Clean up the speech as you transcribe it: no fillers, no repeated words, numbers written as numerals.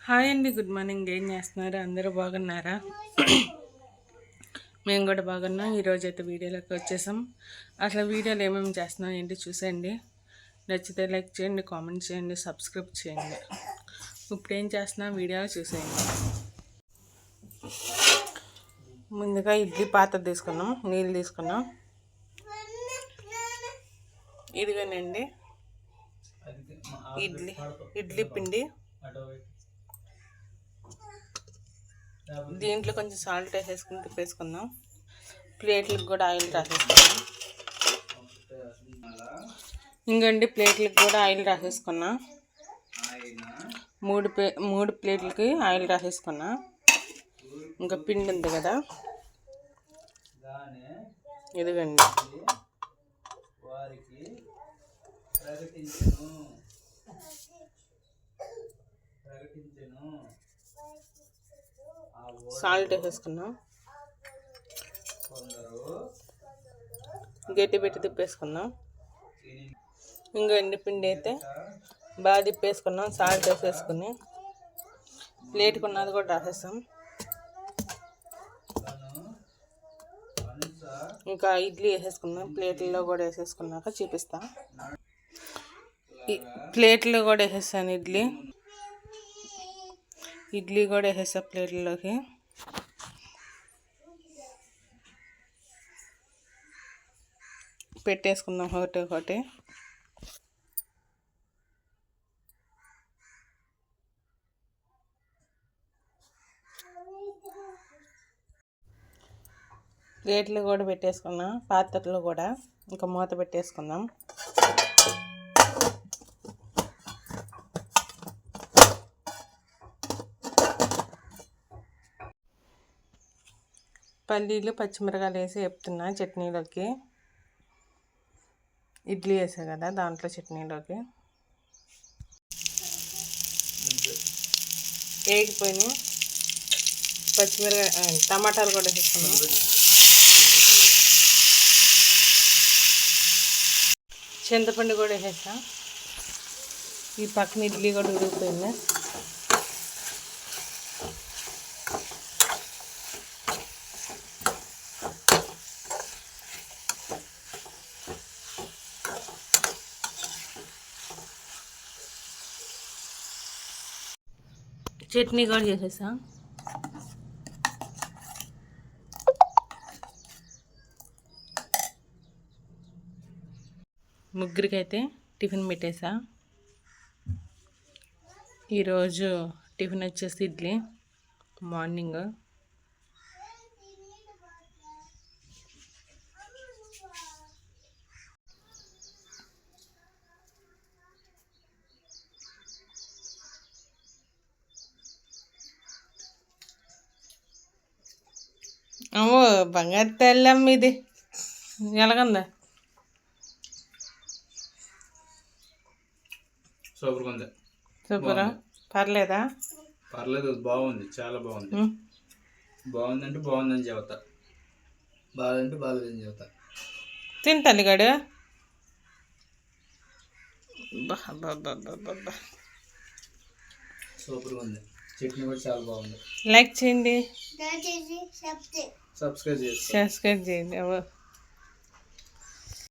Hi అండి, good morning. ఏం చేస్తున్నారు? అందరూ బాగున్నారా? మేము కూడా బాగున్నాం. ఈరోజు అయితే వీడియోలోకి వచ్చేసాం. అసలు వీడియోలు ఏమేమి చేస్తున్నాం ఏంటి చూసేయండి. నచ్చితే లైక్ చేయండి, కామెంట్ చేయండి, సబ్స్క్రైబ్ చేయండి. ఇప్పుడు ఏం చేస్తున్నాం వీడియోలో చూసేయండి. ముందుగా ఇడ్లీ పాత్ర తీసుకున్నాం, నీళ్ళు తీసుకున్నాం. ఇదిగోనండి ఇడ్లీ పిండి. దీంట్లో కొంచెం సాల్ట్ వేసేసుకుని తిప్పేసుకుందాం. ప్లేట్లకు కూడా ఆయిల్ రాసేసుకున్నాం. ఇంకండి ప్లేట్లకు కూడా ఆయిల్ రాసేసుకున్నా. మూడు ప్లేట్లకి ఆయిల్ రాసేసుకున్నా. ఇంకా పిండి ఉంది కదా, ఇదిగండి. సాల్ట్ వేసేసుకున్నాం. గట్టి పెట్టి తిప్పేసుకుందాం. ఇంకా ఎండి పిండి అయితే బాగా తిప్పేసుకున్నాం. సాల్ట్ వేసేసుకుని ప్లేట్కి ఉన్నది కూడా రాసేస్తాం. ఇంకా ఇడ్లీ వేసేసుకున్నాం. ప్లేట్లలో కూడా వేసేసుకున్నాక చూపిస్తా. ప్లేట్లో కూడా వేసేస్తాను. ఇడ్లీ కూడా వేసేస్తా ప్లేట్లలోకి. పెట్టేసుకుందాం ఒకటి. ప్లేట్లు కూడా పెట్టేసుకున్నాం. పాత్రలో కూడా ఇంకా మూత పెట్టేసుకుందాం. పల్లీలు పచ్చిమిరకాయలు వేసి వేపుతున్నా చట్నీలోకి. ఇడ్లీ వేసా కదా దాంట్లో చట్నీలోకి. వేగిపోయినాయి. పచ్చిమిరకాయ టమాటాలు కూడా వేసుకున్నాం. చింతపండు కూడా వేసా. ఈ పక్కన ఇడ్లీ కూడా ఉడికిపోయింది. చట్నీ కూడా చేసేసా. ముగ్గురికైతే టిఫిన్ పెట్టేసా. ఈరోజు టిఫిన్ వచ్చేసి ఇడ్లీ మార్నింగ్. అమ్మో బంగారు తెల్లమ్మ, ఇది ఎలాగందా? సూపర్గా ఉంది. సూపరా? పర్లేదా? పర్లేదు, బాగుంది, చాలా బాగుంది. బాగుందంటే బాగుందని చెబుతా, బాగాలంటే బాగాలేదని చెబుతా. తింటాను గడు. సూపర్గా ఉంది. చట్నీ కూడా చాలా బాగుంది. లైక్ చేయండి, సబ్స్క్రైబ్ చేయండి.